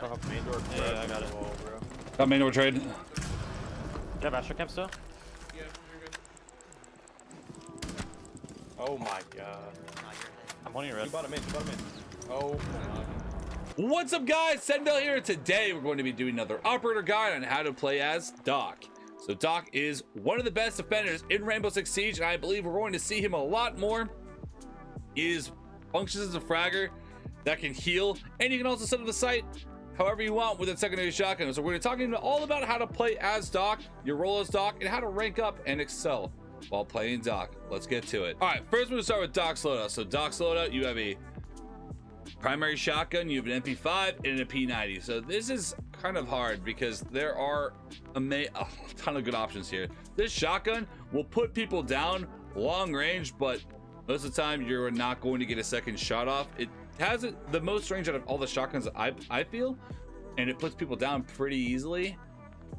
Main door. Yeah, I got it. Wall, bro. Got main door trade. You have Astro Camp still? Yeah, you're good. Oh my god. I'm holding your red. You bought him in. Oh my. What's up, guys? SenVale here. Today we're going to be doing another operator guide on how to play as Doc. So Doc is one of the best defenders in Rainbow Six Siege, and I believe we're going to see him a lot more. He functions as a fragger that can heal, and you can also set up the site however you want with a secondary shotgun. So we're going to be talking all about how to play as Doc, your role as Doc, and how to rank up and excel while playing Doc. Let's get to it. All right, first we're going to start with Doc's loadout. So Doc's loadout, you have a primary shotgun, you have an MP5 and a P90. So this is kind of hard because there are a ton of good options here. This shotgun will put people down long range, but most of the time you're not going to get a second shot off. It has the most range out of all the shotguns that I feel, and it puts people down pretty easily,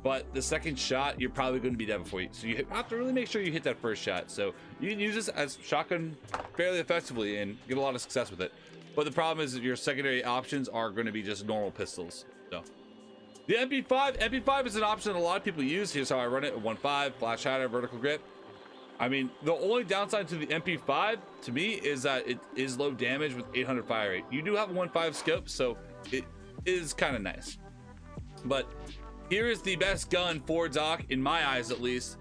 but the second shot you're probably going to be dead before you, so you have to really make sure you hit that first shot. So you can use this as shotgun fairly effectively and get a lot of success with it, but the problem is that your secondary options are going to be just normal pistols. So the MP5 is an option that a lot of people use. Here's how I run it: 1.5 flash hider, vertical grip. I mean, the only downside to the MP5 to me is that it is low damage with 800 fire rate. You do have a 1.5 scope, so it is kind of nice. But here is the best gun for Doc, in my eyes at least,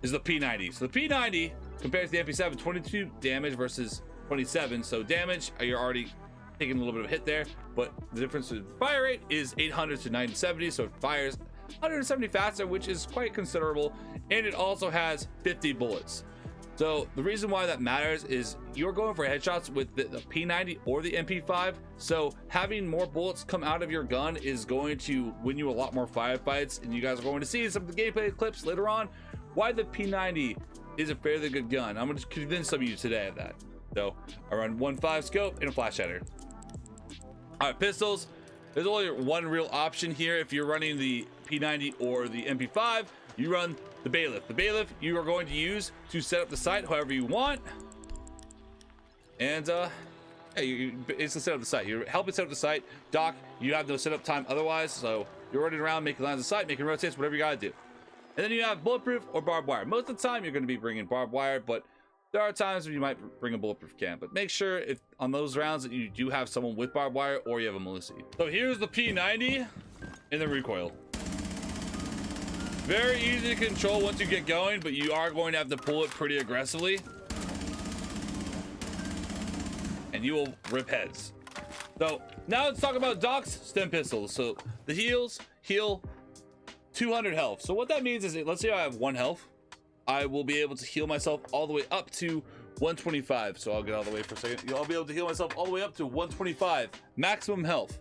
is the P90. So the P90 compared to the MP7, 22 damage versus 27. So damage, you're already taking a little bit of a hit there, but the difference with fire rate is 800 to 970, so it fires 170 faster, which is quite considerable, and it also has 50 bullets. So the reason why that matters is you're going for headshots with the P90 or the MP5, so having more bullets come out of your gun is going to win you a lot more firefights, and you guys are going to see some of the gameplay clips later on why the P90 is a fairly good gun. I'm going to convince some of you today of that. So I run 1.5 scope and a flash hider. All right, pistols. There's only one real option here. If you're running the P90 or the MP5, you run the bailiff. The bailiff you are going to use to set up the site however you want. And it's to set up the site. You're helping set up the site. Doc, you have no setup time otherwise, so you're running around making lines of sight, making rotates, whatever you gotta do. And then you have bulletproof or barbed wire. Most of the time you're going to be bringing barbed wire, but there are times when you might bring a bulletproof cam, but make sure if on those rounds that you do have someone with barbed wire or you have a Melusi. So here's the P90 and the recoil. Very easy to control once you get going, but you are going to have to pull it pretty aggressively, and you will rip heads. So now let's talk about Doc's stim pistols. So the heals heal 200 health. So what that means is, let's say I have 1 health. I will be able to heal myself all the way up to 125. So I'll get out of the way for a second. I'll be able to heal myself all the way up to 125 maximum health.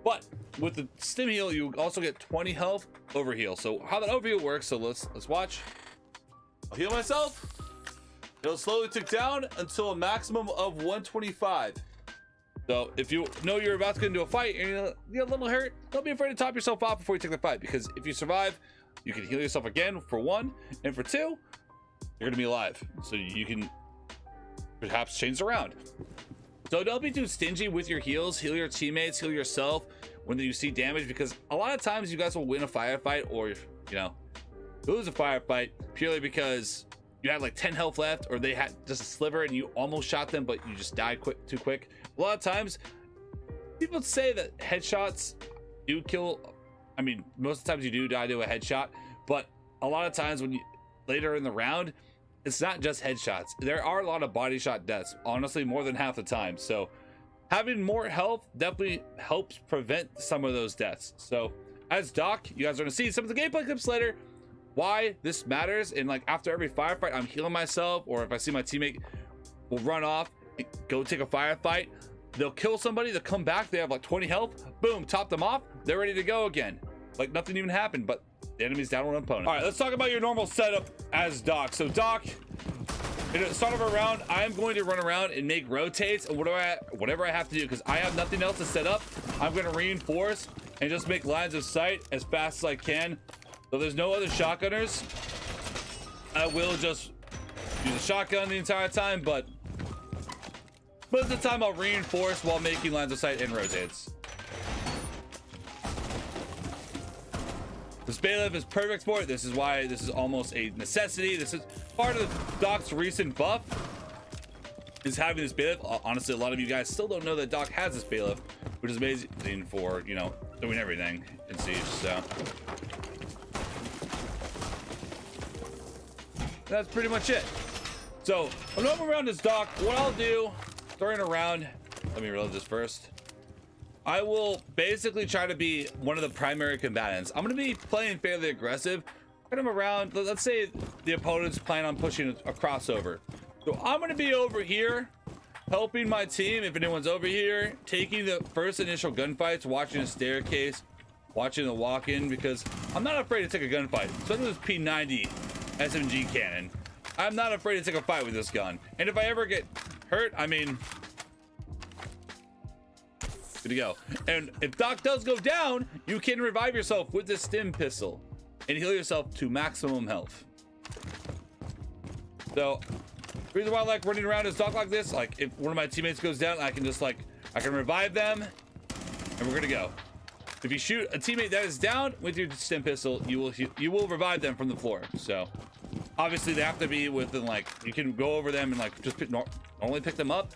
But with the stim heal, you also get 20 health over heal. So how that over heal works, so let's watch. I'll heal myself. It'll slowly tick down until a maximum of 125. So if you know you're about to get into a fight and you're a little hurt, don't be afraid to top yourself off before you take the fight, because if you survive, you can heal yourself again for 1, and for 2, you're gonna be alive. So you can perhaps change around. So don't be too stingy with your heals. Heal your teammates, heal yourself when you see damage, because a lot of times you guys will win a firefight, or lose a firefight purely because you had like 10 health left, or they had just a sliver and you almost shot them, but you just died too quick. A lot of times people say that headshots do kill. I mean, most of the times you do die to a headshot, but a lot of times when you later in the round, it's not just headshots. There are a lot of body shot deaths, honestly, more than half the time. So having more health definitely helps prevent some of those deaths. So as Doc, you guys are gonna see some of the gameplay clips later why this matters. And like after every firefight, I'm healing myself, or if I see my teammate will run off, go take a firefight, they'll kill somebody, they'll come back, they have like 20 health, boom, top them off, they're ready to go again, like nothing even happened, but the enemy's down one opponent. All right, let's talk about your normal setup as Doc. So Doc, in the start of a round, I'm going to run around and make rotates and whatever I have to do, because I have nothing else to set up. I'm going to reinforce and just make lines of sight as fast as I can. So there's no other shotgunners. I will just use a shotgun the entire time, but most of the time I'll reinforce while making lines of sight and rotates. This bailiff is perfect for it. This is why this is almost a necessity. This is part of Doc's recent buff, is having this bailiff. Honestly, a lot of you guys still don't know that Doc has this bailiff, which is amazing for, you know, doing everything in Siege. So that's pretty much it. So I'm going around this Doc. What I'll do during a round, let me reload this first. I will basically try to be one of the primary combatants. I'm going to be playing fairly aggressive. Kind of around, let's say the opponent's planning on pushing a crossover. So I'm going to be over here helping my team, if anyone's over here, taking the first initial gunfights, watching a staircase, watching the walk-in, because I'm not afraid to take a gunfight. So this P90 SMG cannon, I'm not afraid to take a fight with this gun. And if I ever get hurt, I mean, good to go. And if Doc does go down, you can revive yourself with this Stim pistol and heal yourself to maximum health. So the reason why I like running around as Doc like this, like if one of my teammates goes down, I can just like, I can revive them and we're gonna go. If you shoot a teammate that is down with your Stim pistol, you will revive them from the floor. So obviously they have to be within, like, you can go over them and like just normally pick them up,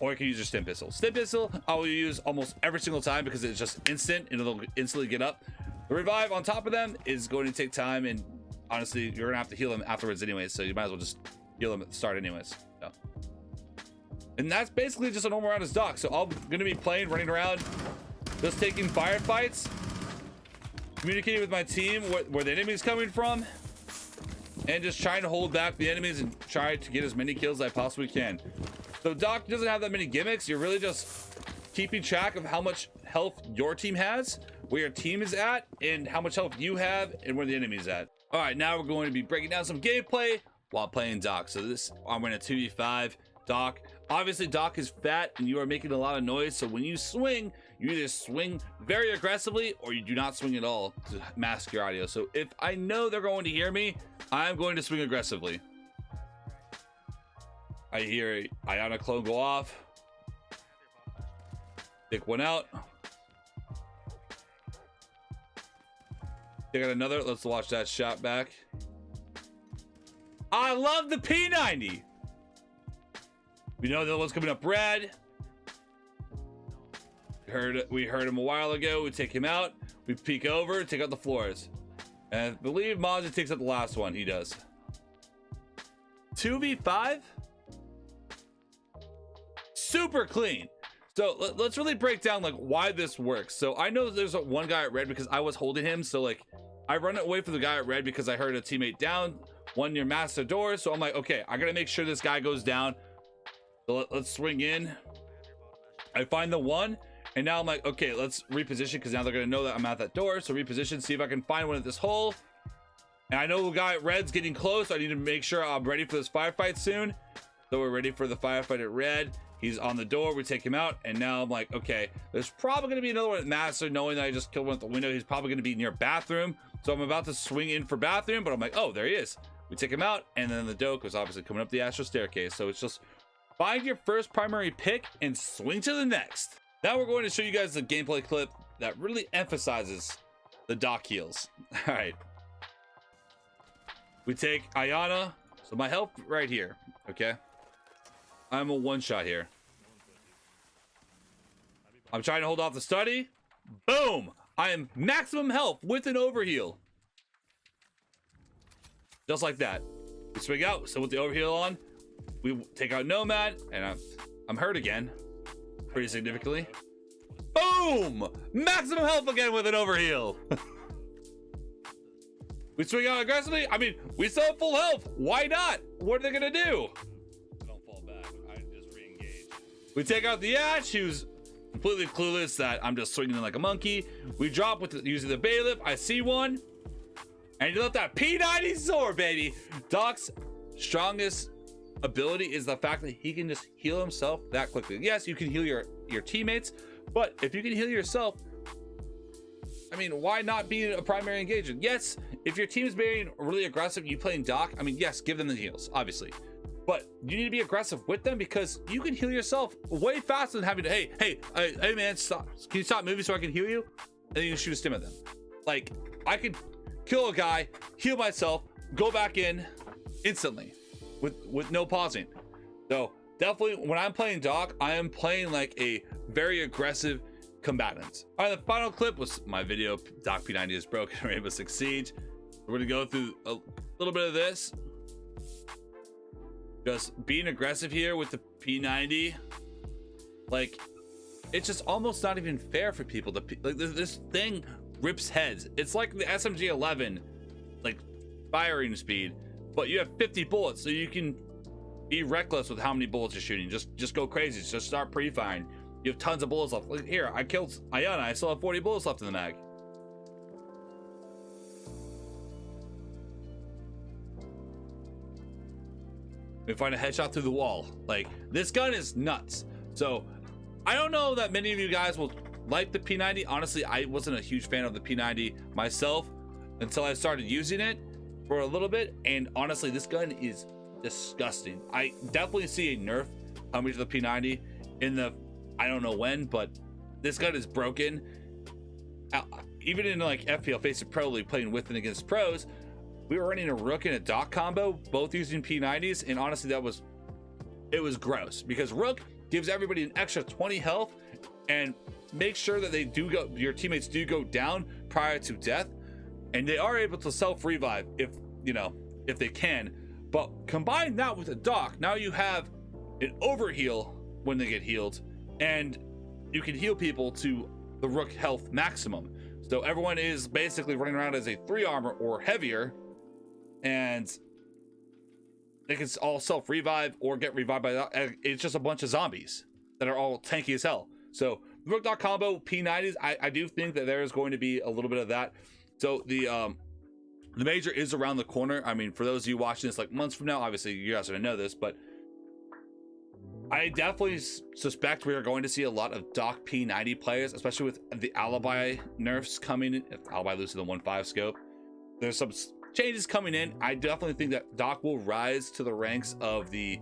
or you can use your Stim pistol. Stim pistol I will use almost every single time because it's just instant and it'll instantly get up. The revive on top of them is going to take time, and honestly you're gonna have to heal them afterwards anyways, so you might as well just heal them at the start anyways. So, and that's basically just a normal round as Doc. So I'm gonna be playing, running around, just taking firefights, communicating with my team where the enemy's coming from, and just trying to hold back the enemies and try to get as many kills as I possibly can. So Doc doesn't have that many gimmicks. You're really just keeping track of how much health your team has, where your team is at, and how much health you have, and where the enemy's at. All right, now we're going to be breaking down some gameplay while playing Doc. So this, I'm in a 2v5 Doc. Obviously Doc is fat and you are making a lot of noise, so when you swing, you either swing very aggressively or you do not swing at all to mask your audio. So if I know they're going to hear me, I'm going to swing aggressively. I hear a Iana clone go off. Pick one out. Take out another. Let's watch that shot back. I love the P90. We know that one's coming up red. We heard him a while ago. We take him out. We peek over, take out the floors. And I believe Mozzie takes out the last one. He does. 2v5. Super clean. So let's really break down like why this works. So I know there's one guy at red because I was holding him. So like I run away from the guy at red because I heard a teammate down, one near master door. So I'm like, okay, I gotta make sure this guy goes down. So let's swing in. I find the one, and now I'm like, okay, let's reposition because now they're gonna know that I'm at that door. So reposition, see if I can find one at this hole. And I know the guy at red's getting close. I need to make sure I'm ready for this firefight soon. So we're ready for the firefight at red. He's on the door. We take him out, and now I'm like, okay, there's probably gonna be another one at master. Knowing that I just killed one at the window, he's probably gonna be near bathroom. So I'm about to swing in for bathroom, but I'm like, oh, there he is. We take him out, and then the doke was obviously coming up the astral staircase. So it's just find your first primary pick and swing to the next. Now we're going to show you guys the gameplay clip that really emphasizes the Doc heals. All right. We take Ayana. So my health right here, okay? I'm a one-shot here. I'm trying to hold off the study. Boom! I am maximum health with an overheal. Just like that. We swing out, so with the overheal on, we take out Nomad, and I'm hurt again, pretty significantly. Boom! Maximum health again with an overheal. We swing out aggressively. I mean, we still have full health. Why not? What are they gonna do? Don't fall back. I just re-engage. We take out the Ash, who's completely clueless that I'm just swinging like a monkey. We drop with using the bailiff. I see one, and you let that P90 soar, baby. Doc's strongest ability is the fact that he can just heal himself that quickly. Yes, you can heal your teammates, but if you can heal yourself, I mean, why not be a primary engagement? Yes, if your team is being really aggressive, you playing Doc, I mean, yes, give them the heals, obviously, but you need to be aggressive with them because you can heal yourself way faster than having to, hey man, stop, can you stop moving so I can heal you? And then you shoot a stim at them. Like, I could kill a guy, heal myself, go back in instantly with no pausing. So definitely when I'm playing Doc, I am playing like a very aggressive combatant. All right, the final clip was my video, Doc P90 is broken in Rainbow Six Siege. We're gonna go through a little bit of this. Just being aggressive here with the P90. Like, it's just almost not even fair for people to, like, this thing rips heads. It's like the SMG 11, like, firing speed, but you have 50 bullets, so you can be reckless with how many bullets you're shooting. Just go crazy. Just start pre-firing. You have tons of bullets left. Like, here, I killed Ayana. I still have 40 bullets left in the mag. We find a headshot through the wall. Like, this gun is nuts. So I don't know that many of you guys will like the P90. Honestly, I wasn't a huge fan of the P90 myself until I started using it for a little bit. And honestly, this gun is disgusting. I definitely see a nerf coming to the P90 in the, I don't know when, but this gun is broken. Even in like FPL Face It Pro League, playing with and against pros, we were running a Rook and a Doc combo, both using P90s, and honestly, it was gross because Rook gives everybody an extra 20 health and make sure that your teammates do go down prior to death, and they are able to self-revive if they can. But combine that with a Doc, now you have an overheal when they get healed, and you can heal people to the Rook health maximum. So everyone is basically running around as a 3 armor or heavier, and they can all self-revive or get revived by that. It's just a bunch of zombies that are all tanky as hell. So Rook Doc combo P90s, I do think that there is going to be a little bit of that. So the major is around the corner. I mean, for those of you watching this like months from now, obviously you guys are gonna know this, but I definitely suspect we are going to see a lot of Doc P90 players, especially with the Alibi nerfs coming in. If Alibi loses the 1.5 scope, there's some changes coming in. I definitely think that Doc will rise to the ranks of the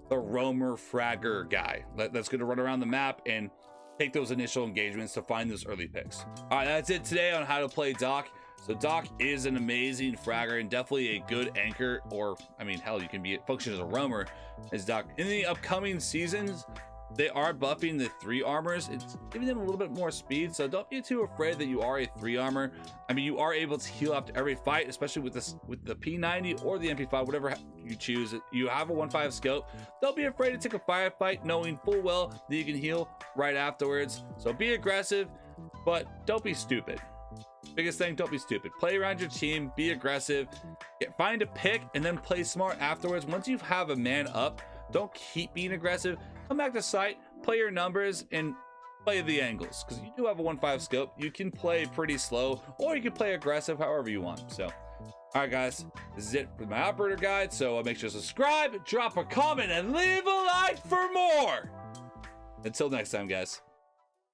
roamer fragger guy that's going to run around the map and take those initial engagements to find those early picks. All right, that's it today on how to play Doc. So Doc is an amazing fragger and definitely a good anchor, or I mean, hell, you can function as a roamer as Doc. In the upcoming seasons, they are buffing the 3 armors. It's giving them a little bit more speed, so don't be too afraid that you are a 3 armor. I mean, you are able to heal after every fight, especially with the P90 or the MP5, whatever you choose. You have a 1.5 scope. Don't be afraid to take a firefight, knowing full well that you can heal right afterwards. So be aggressive, but don't be stupid. Biggest thing, don't be stupid. Play around your team, be aggressive, find a pick, and then play smart afterwards. Once you have a man up, don't keep being aggressive. Come back to site, play your numbers, and play the angles. Because you do have a 1.5 scope, you can play pretty slow, or you can play aggressive, however you want. So, all right, guys, this is it for my operator guide. So make sure to subscribe, drop a comment, and leave a like for more. Until next time, guys.